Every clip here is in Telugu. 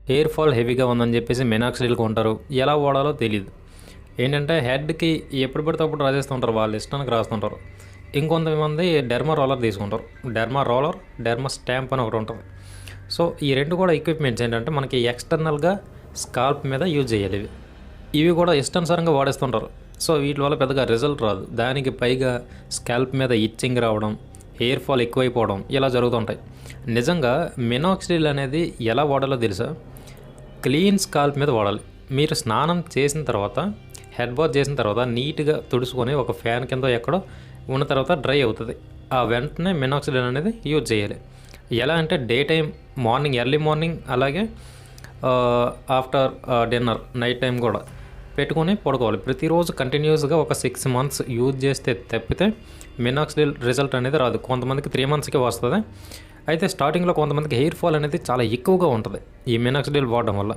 హెయిర్ ఫాల్ హెవీగా ఉందని చెప్పేసి మినాక్సిడిల్ కొంటారు. ఎలా వాడాలో తెలీదు. ఏంటంటే హెడ్‌కి ఎప్పుడు పడితే అప్పుడు రాసేస్తుంటారు. వాళ్ళ ఇష్టానికి రాస్తుంటారు. ఇంకొంతమంది డెర్మా రోలర్ తీసుకుంటారు. డెర్మా రోలర్, డెర్మా స్టాంప్ అని ఒకటి ఉంటుంది. సో ఈ 2 కూడా ఎక్విప్‌మెంట్స్ ఏంటంటే మనకి ఎక్స్‌టర్నల్‌గా స్కాల్ప్ మీద యూజ్ చేయాలి ఇవి. ఇవి కూడా ఇష్టానుసారంగా వాడేస్తుంటారు. సో వీటి వల్ల పెద్దగా రిజల్ట్ రాదు. దానికి పైగా స్కాల్ప్ మీద ఇచ్చింగ్ రావడం, హెయిర్ ఫాల్ ఎక్కువైపోవడం ఇలా జరుగుతుంటాయి. నిజంగా మినాక్సిడిల్ అనేది ఎలా వాడాలో తెలుసా? క్లీన్ స్కాల్ప్ మీద వాడాలి. మీరు స్నానం చేసిన తర్వాత, హెడ్ బాత్ చేసిన తర్వాత నీట్గా తుడుచుకొని ఒక ఫ్యాన్ కింద ఎక్కడో ఉన్న తర్వాత డ్రై అవుతుంది. ఆ వెంటనే మినాక్సిడిల్ అనేది యూజ్ చేయాలి. ఎలా అంటే day time morning, early morning, అలాగే ఆఫ్టర్ డిన్నర్ నైట్ టైం కూడా పెట్టుకొని పడుకోవాలి. ప్రతిరోజు కంటిన్యూస్గా ఒక 6 మంత్స్ యూజ్ చేస్తే తప్పితే మినాక్సిడిల్ రిజల్ట్ అనేది రాదు. కొంతమందికి 3 మంత్స్కి వస్తుంది. అయితే స్టార్టింగ్లో కొంతమందికి హెయిర్ ఫాల్ అనేది చాలా ఎక్కువగా ఉంటుంది. ఈ మినాక్సిడిల్ వాడడం వల్ల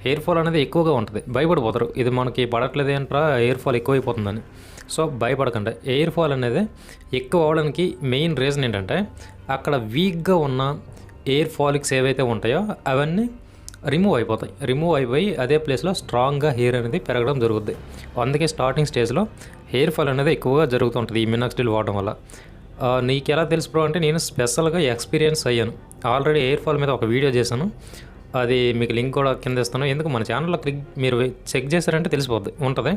హెయిర్ ఫాల్ అనేది ఎక్కువగా ఉంటుంది. భయపడిపోతారు, ఇది మనకి పడట్లేదు ఏంట్రా హెయిర్ ఫాల్ ఎక్కువైపోతుందని. సో భయపడకండి. హెయిర్ ఫాల్ అనేది ఎక్కువ అవడానికి మెయిన్ రీజన్ ఏంటంటే అక్కడ వీక్గా ఉన్న హెయిర్ ఫాలిక్స్ ఏవైతే ఉంటాయో అవన్నీ రిమూవ్ అయిపోతాయి. రిమూవ్ అయిపోయి అదే ప్లేస్లో స్ట్రాంగ్గా హెయిర్ అనేది పెరగడం జరుగుద్ది. అందుకే స్టార్టింగ్ స్టేజ్లో హెయిర్ ఫాల్ అనేది ఎక్కువగా జరుగుతుంటుంది ఈ మినాక్సిడిల్ వాడడం వల్ల. నీకు ఎలా తెలుసు బ్రో అంటే నేను స్పెషల్గా ఎక్స్పీరియన్స్ అయ్యాను. ఆల్రెడీ హెయిర్ ఫాల్ మీద ఒక వీడియో చేశాను. అది మీకు లింక్ కూడా కింద ఇస్తాను. ఎందుకు మన ఛానల్లో మీరు చెక్ చేశారంటే తెలిసిపోద్ది ఉంటుంది.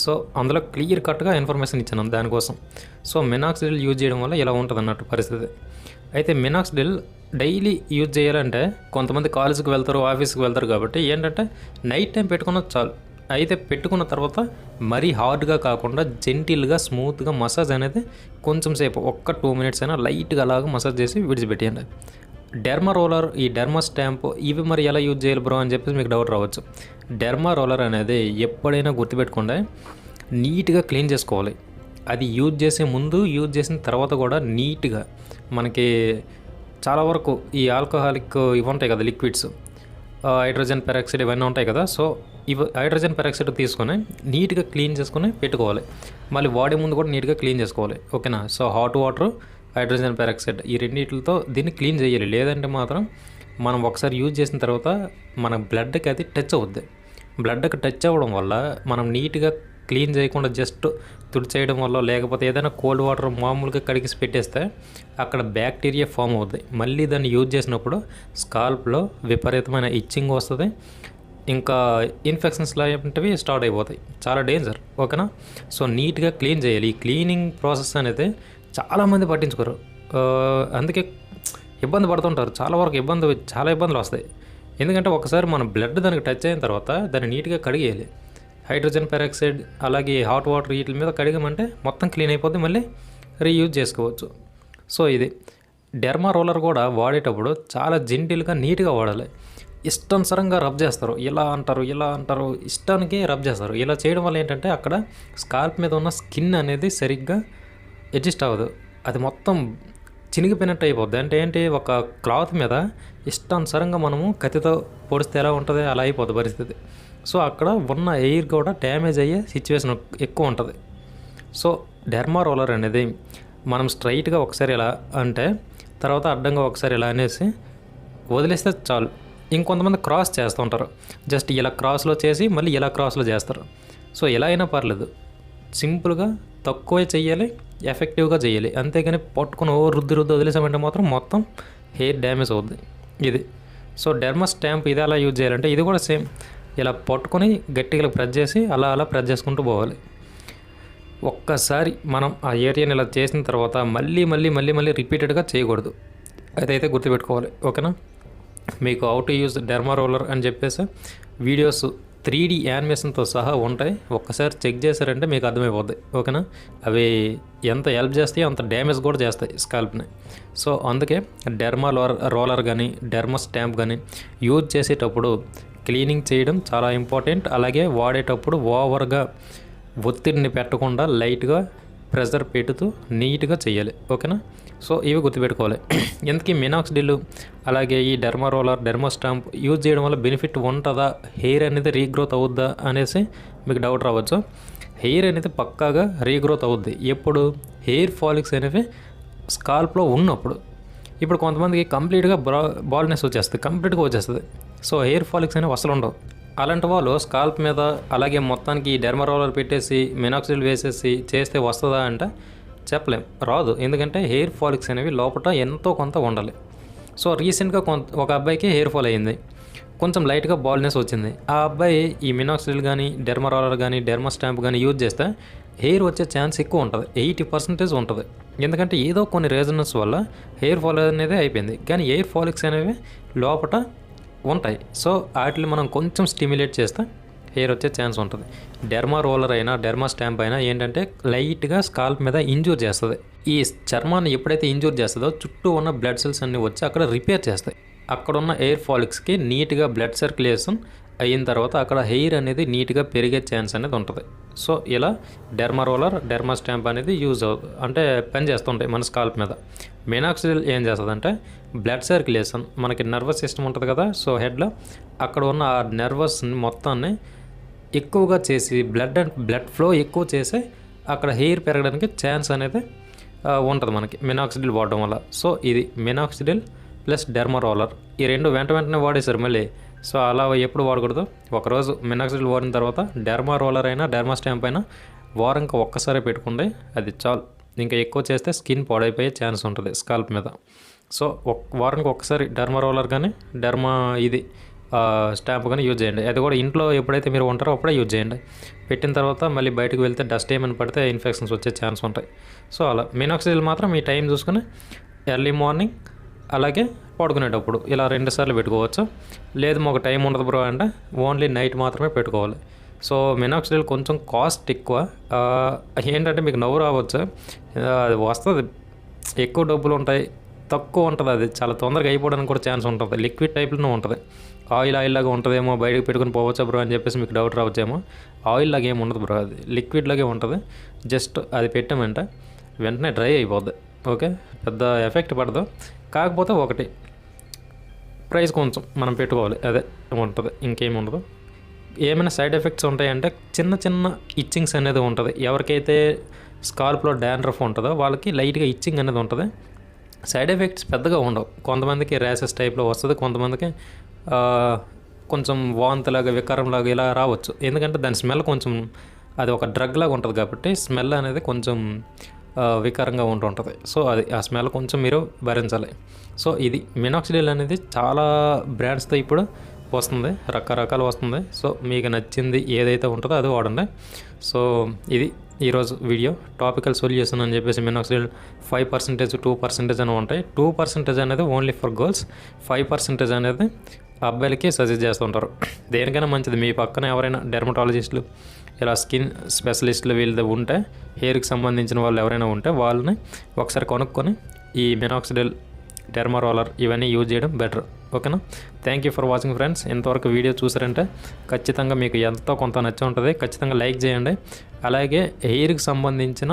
సో అందులో క్లియర్ కట్గా ఇన్ఫర్మేషన్ ఇచ్చాను దానికోసం. సో మినాక్సిడిల్ యూజ్ చేయడం వల్ల ఇలా ఉంటుంది అన్నట్టు పరిస్థితి. అయితే మినాక్సిడిల్ డైలీ యూజ్ చేయాలంటే కొంతమంది కాలేజీకి వెళ్తారు, ఆఫీస్కి వెళ్తారు కాబట్టి ఏంటంటే నైట్ టైం పెట్టుకున్నది చాలు. అయితే పెట్టుకున్న తర్వాత మరీ హార్డ్గా కాకుండా జెంటిల్గా స్మూత్గా మసాజ్ అనేది కొంచెం సేపు ఒక్క 2 మినిట్స్ అయినా లైట్గా అలాగా మసాజ్ చేసి విడిచిపెట్టేయండి. డెర్మా రోలర్, ఈ డెర్మా స్టాంప్ ఇవి మరి ఎలా యూజ్ చేయాలి బ్రో అని చెప్పేసి మీకు డౌట్ రావచ్చు. డెర్మా రోలర్ అనేది ఎప్పుడైనా గుర్తుపెట్టుకుంటే నీట్గా క్లీన్ చేసుకోవాలి. అది యూజ్ చేసే ముందు, యూజ్ చేసిన తర్వాత కూడా నీట్గా మనకి చాలా వరకు ఈ ఆల్కహాలిక్ ఇవి ఉంటాయి కదా లిక్విడ్స్, హైడ్రోజన్ పెరాక్సైడ్ ఇవన్నీ ఉంటాయి కదా. సో ఇవి హైడ్రోజన్ పెరాక్సైడ్ తీసుకొని నీట్గా క్లీన్ చేసుకొని పెట్టుకోవాలి. మళ్ళీ వాడే ముందు కూడా నీట్గా క్లీన్ చేసుకోవాలి. ఓకేనా? So hot water, hydrogen peroxide ఈ రెండింటితో దీన్ని క్లీన్ చేయాలి. లేదంటే మాత్రం మనం ఒకసారి యూజ్ చేసిన తర్వాత మన బ్లడ్కి అది టచ్ అవుద్ది. బ్లడ్కి టచ్ అవ్వడం వల్ల మనం నీట్గా క్లీన్ చేయకుండా జస్ట్ తుడిచేయడం వల్ల, లేకపోతే ఏదైనా కోల్డ్ వాటర్ మామూలుగా కడిగి పెట్టేస్తే అక్కడ బ్యాక్టీరియా ఫామ్ అవుద్ది. మళ్ళీ దాన్ని యూజ్ చేసినప్పుడు స్కాల్ప్లో విపరీతమైన ఇచ్చింగ్ వస్తుంది. ఇంకా ఇన్ఫెక్షన్స్ లాంటివి స్టార్ట్ అయిపోతాయి. చాలా డేంజర్. ఓకేనా? సో నీట్గా క్లీన్ చేయాలి. ఈ క్లీనింగ్ ప్రాసెస్ అనేది చాలామంది పట్టించుకోరు. అందుకే ఇబ్బంది పడుతుంటారు. చాలా ఇబ్బందులు వస్తాయి. ఎందుకంటే ఒకసారి మన బ్లడ్ దానికి టచ్ అయిన తర్వాత దాన్ని నీట్గా కడిగేయాలి. హైడ్రోజన్ పెరాక్సైడ్ అలాగే హాట్ వాటర్ వీటి మీద కడిగమంటే మొత్తం క్లీన్ అయిపోద్ది. మళ్ళీ రీయూజ్ చేసుకోవచ్చు. సో ఇది డెర్మా రోలర్ కూడా వాడేటప్పుడు చాలా జెంటిల్గా నీట్గా వాడాలి. ఇష్టానుసారంగా రబ్ చేస్తారు. ఇలా అంటారు ఇష్టానికి రబ్ చేస్తారు. ఇలా చేయడం వల్ల ఏంటంటే అక్కడ స్కాల్ప్ మీద ఉన్న స్కిన్ అనేది సరిగ్గా అడ్జస్ట్ అవ్వదు. అది మొత్తం చినిగిపోయినట్టు అయిపోద్ది. అంటే ఏంటి, ఒక క్లాత్ మీద ఇష్టానుసారంగా మనము కత్తితో పొడిస్తే ఎలా ఉంటుంది అలా అయిపోద్ది పరిస్థితి. సో అక్కడ ఉన్న ఎయిర్ కూడా డ్యామేజ్ అయ్యే సిచ్యువేషన్ ఎక్కువ ఉంటుంది. సో డెర్మా రోలర్ అనేది మనం స్ట్రైట్గా ఒకసారి ఇలా అంటే తర్వాత అడ్డంగా ఒకసారి ఇలా అనేసి వదిలేస్తే చాలు. ఇంకొంతమంది క్రాస్ చేస్తూ ఉంటారు. జస్ట్ ఇలా క్రాస్లో చేసి మళ్ళీ ఇలా క్రాస్లో చేస్తారు. సో ఎలా అయినా పర్లేదు, సింపుల్గా తక్కువే చెయ్యాలి, ఎఫెక్టివ్గా చేయాలి. అంతేగాని పట్టుకుని రుద్ది వదిలేసామంటే మాత్రం మొత్తం హెయిర్ డ్యామేజ్ అవుద్ది. ఇది సో డెర్మా స్టాంప్ ఇది ఎలా యూజ్ చేయాలంటే ఇది కూడా సేమ్. ఇలా పట్టుకొని గట్టిగా ప్రెస్ చేసి అలా ప్రెస్ చేసుకుంటూ పోవాలి. ఒక్కసారి మనం ఆ ఏరియాని ఇలా చేసిన తర్వాత మళ్ళీ రిపీటెడ్గా చేయకూడదు. అదైతే గుర్తుపెట్టుకోవాలి. ఓకేనా? మీకు how to use derma roller అని చెప్పేసి వీడియోస్ 3D యానిమేషన్తో సహా ఉంటాయి. ఒక్కసారి చెక్ చేశారంటే మీకు అర్థమైపోద్ది. ఓకేనా? అవి ఎంత హెల్ప్ చేస్తాయో అంత డ్యామేజ్ కూడా చేస్తాయి స్కాల్ప్ని. సో అందుకే డెర్మా రోలర్ కానీ డెర్మా స్టాంప్ కానీ యూజ్ చేసేటప్పుడు క్లీనింగ్ చేయడం చాలా ఇంపార్టెంట్. అలాగే వాడేటప్పుడు ఓవర్గా ఒత్తిడిని పెట్టకుండా లైట్గా ప్రెషర్ పెడుతూ నీట్గా చేయాలి. ఓకేనా? సో ఇవి గుర్తుపెట్టుకోవాలి. ఎందుకు మినాక్సిడిల్ అలాగే ఈ derma roller, derma stamp use చేయడం వల్ల బెనిఫిట్ ఉంటుందా, హెయిర్ అనేది రీగ్రోత్ అవుద్దా అనేసి మీకు డౌట్ రావచ్చు. హెయిర్ అనేది పక్కాగా రీగ్రోత్ అవుద్ది ఎప్పుడు, హెయిర్ ఫాలిక్స్ అనేవి స్కాల్ప్లో ఉన్నప్పుడు. ఇప్పుడు కొంతమందికి కంప్లీట్గా బాల్నెస్ వచ్చేస్తుంది, కంప్లీట్గా వచ్చేస్తుంది. సో హెయిర్ ఫాలిక్స్ అనేవి అసలు ఉండవు. అలాంటి వాళ్ళు స్కాల్ప్ మీద అలాగే మొత్తానికి డెర్మా రోలర్ పెట్టేసి మినాక్సిడిల్ వేసేసి చేస్తే వస్తుందా అంటే చెప్పలేం, రాదు. ఎందుకంటే హెయిర్ ఫాలిక్స్ అనేవి లోపల ఎంతో కొంత ఉండాలి. సో రీసెంట్గా ఒక అబ్బాయికి హెయిర్ ఫాల్ అయింది, కొంచెం లైట్గా బాల్నెస్ వచ్చింది. ఆ అబ్బాయి ఈ మినాక్సిడిల్ కానీ డెర్మా రోలర్ కానీ డెర్మా స్టాంప్ కానీ యూజ్ చేస్తే హెయిర్ వచ్చే ఛాన్స్ ఎక్కువ ఉంటుంది, 80% ఉంటుంది. ఎందుకంటే ఏదో కొన్ని రీజన్స్ వల్ల హెయిర్ ఫాల్ అనేది అయిపోయింది, కానీ హెయిర్ ఫాలిక్స్ అనేవి లోపల ఉంటాయి. సో వాటిని మనం కొంచెం స్టిమ్యులేట్ చేస్తే హెయిర్ వచ్చే ఛాన్స్ ఉంటుంది. డెర్మా రోలర్ అయినా డెర్మా స్టాంప్ అయినా ఏంటంటే లైట్గా స్కాల్ప్ మీద ఇంజూర్ చేస్తుంది. ఈ చర్మాన్ని ఎప్పుడైతే ఇంజూర్ చేస్తుందో చుట్టూ ఉన్న బ్లడ్ సెల్స్ అన్నీ వచ్చి అక్కడ రిపేర్ చేస్తాయి. అక్కడున్న హెయిర్ ఫాలిక్స్కి నీట్గా బ్లడ్ సర్క్యులేషన్ అయిన తర్వాత అక్కడ హెయిర్ అనేది నీట్గా పెరిగే ఛాన్స్ అనేది ఉంటుంది. సో ఇలా డెర్మా రోలర్ డెర్మా స్టాంప్ అనేది యూజ్ అంటే పని చేస్తుంటాయి మన స్కాల్ప్ మీద. మినాక్సిడిల్ ఏం చేస్తుందంటే బ్లడ్ సర్క్యులేషన్, మనకి నర్వస్ సిస్టమ్ ఉంటుంది కదా, సో హెడ్లో అక్కడ ఉన్న ఆ నర్వస్ మొత్తాన్ని ఎక్కువగా చేసి బ్లడ్ ఫ్లో ఎక్కువ చేసి అక్కడ హెయిర్ పెరగడానికి ఛాన్స్ అనేది ఉంటుంది మనకి మినాక్సిడిల్ వాడడం వల్ల. సో ఇది మినాక్సిడిల్ ప్లస్ డెర్మా రోలర్, ఈ రెండు వెంటనే వాడేశారు మళ్ళీ. సో అలా ఎప్పుడు వాడకూడదు. ఒకరోజు మినాక్సిడిల్ వాడిన తర్వాత డెర్మా రోలర్ అయినా డెర్మా స్టాంప్ అయినా వారంకి ఒక్కసారి పెట్టుకుంటే అది చాలు. ఇంకా ఎక్కువ చేస్తే స్కిన్ పాడైపోయే ఛాన్స్ ఉంటుంది స్కాల్ప్ మీద. సో వారానికి ఒక్కసారి డెర్మా రోలర్ కానీ డెర్మా ఇది స్టాంప్ కానీ యూజ్ చేయండి. అది కూడా ఇంట్లో ఎప్పుడైతే మీరు ఉంటారో అప్పుడే యూజ్ చేయండి. పెట్టిన తర్వాత మళ్ళీ బయటకు వెళ్తే డస్ట్ ఏమైనా పడితే ఇన్ఫెక్షన్స్ వచ్చే ఛాన్స్ ఉంటాయి. సో అలా మినాక్సిడిల్ మాత్రం మీ టైం చూసుకుని ఎర్లీ మార్నింగ్ అలాగే పడుకునేటప్పుడు ఇలా 2 సార్లు పెట్టుకోవచ్చు. లేదు మాకు టైం ఉండదు బ్రో అంటే ఓన్లీ నైట్ మాత్రమే పెట్టుకోవాలి. సో మినాక్సిడిల్ కొంచెం కాస్ట్ ఎక్కువ, ఏంటంటే మీకు నవ్వు రావచ్చు, అది వస్తుంది, ఎక్కువ డబ్బులు ఉంటాయి, తక్కువ ఉంటుంది, అది చాలా తొందరగా అయిపోవడానికి కూడా ఛాన్స్ ఉంటుంది. లిక్విడ్ టైప్లోనే ఉంటుంది, ఆయిల్ లాగా ఉంటుందేమో, బయటకు పెట్టుకుని పోవచ్చా బ్రో అని చెప్పేసి మీకు డౌట్ రావచ్చేమో. ఆయిల్ లాగా ఏమి ఉండదు బ్రో, అది లిక్విడ్ లాగే ఉంటుంది. జస్ట్ అది పెట్టామంటే వెంటనే డ్రై అయిపోద్ది. ఓకే, పెద్ద ఎఫెక్ట్ పడదు. కాకపోతే ఒకటి ప్రైస్ కొంచెం మనం పెట్టుకోవాలి, అదే ఉంటుంది, ఇంకేమి ఉండదు. ఏమైనా సైడ్ ఎఫెక్ట్స్ ఉంటాయంటే చిన్న ఇచ్చింగ్స్ అనేది ఉంటుంది. ఎవరికైతే స్కాల్ప్లో డాండ్రఫ్ ఉంటుందో వాళ్ళకి లైట్గా ఇచ్చింగ్ అనేది ఉంటుంది. సైడ్ ఎఫెక్ట్స్ పెద్దగా ఉండవు. కొంతమందికి ర్యాషెస్ టైప్లో వస్తుంది, కొంతమందికి కొంచెం వాంతిలాగా వికారంలాగా ఇలా రావచ్చు. ఎందుకంటే దాని స్మెల్ కొంచెం అది ఒక డ్రగ్ లాగా ఉంటుంది కాబట్టి స్మెల్ అనేది కొంచెం వికారంగా ఉంటుంటుంది. సో అది ఆ స్మెల్ కొంచెం మీరు భరించాలి. సో ఇది మినాక్సిడిల్ అనేది చాలా బ్రాండ్స్తో ఇప్పుడు వస్తుంది, రకరకాలు వస్తుంది. సో మీకు నచ్చింది ఏదైతే ఉంటుందో అది వాడండి. సో ఇది ఈరోజు వీడియో. టాపికల్ సొల్యూషన్ అని చెప్పేసి మినాక్సిడిల్ 5%, 2% అని ఉంటాయి. 2% అనేది ఓన్లీ ఫర్ గర్ల్స్, 5% అనేది అబ్బాయిలకి సజెస్ట్ చేస్తుంటారు. దేనికైనా మంచిది. మీ పక్కన ఎవరైనా డెర్మటాలజిస్టులు ఇలా స్కిన్ స్పెషలిస్టులు వీళ్ళు ఉంటే, హెయిర్కి సంబంధించిన వాళ్ళు ఎవరైనా ఉంటే వాళ్ళని ఒకసారి కొనుక్కొని ఈ మినాక్సిడిల్ డెర్మా రోలర్ ఇవన్నీ యూజ్ చేయడం బెటర్. ఓకేనా? Thank you for watching friends. ఇంతవరకు వీడియో చూసారంటే ఖచ్చితంగా మీకు ఎంతో కొంత నచ్చి ఉంటుంది. ఖచ్చితంగా లైక్ చేయండి. అలాగే హెయిర్కి సంబంధించిన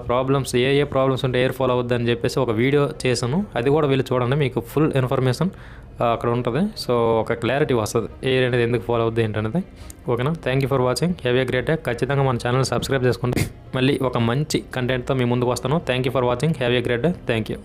ప్రాబ్లమ్స్ ఏ ప్రాబ్లమ్స్ ఉంటే హెయిర్ ఫాల్ అవుద్దని చెప్పేసి ఒక వీడియో చేశాను, అది కూడా వీళ్ళు చూడండి, మీకు ఫుల్ ఇన్ఫర్మేషన్ అక్కడ ఉంటుంది. సో ఒక క్లారిటీ వస్తుంది హెయిర్ అనేది ఎందుకు ఫాల్ అవుద్ది ఏంటనేది. ఓకేనా? Thank you for watching. Have a great day. ఖచ్చితంగా మన ఛానల్ సబ్స్క్రైబ్ చేసుకోండి. మళ్ళీ ఒక మంచి కంటెంట్తో మీ ముందుకు వస్తాను. Thank you for watching. Have a great day. Thank you.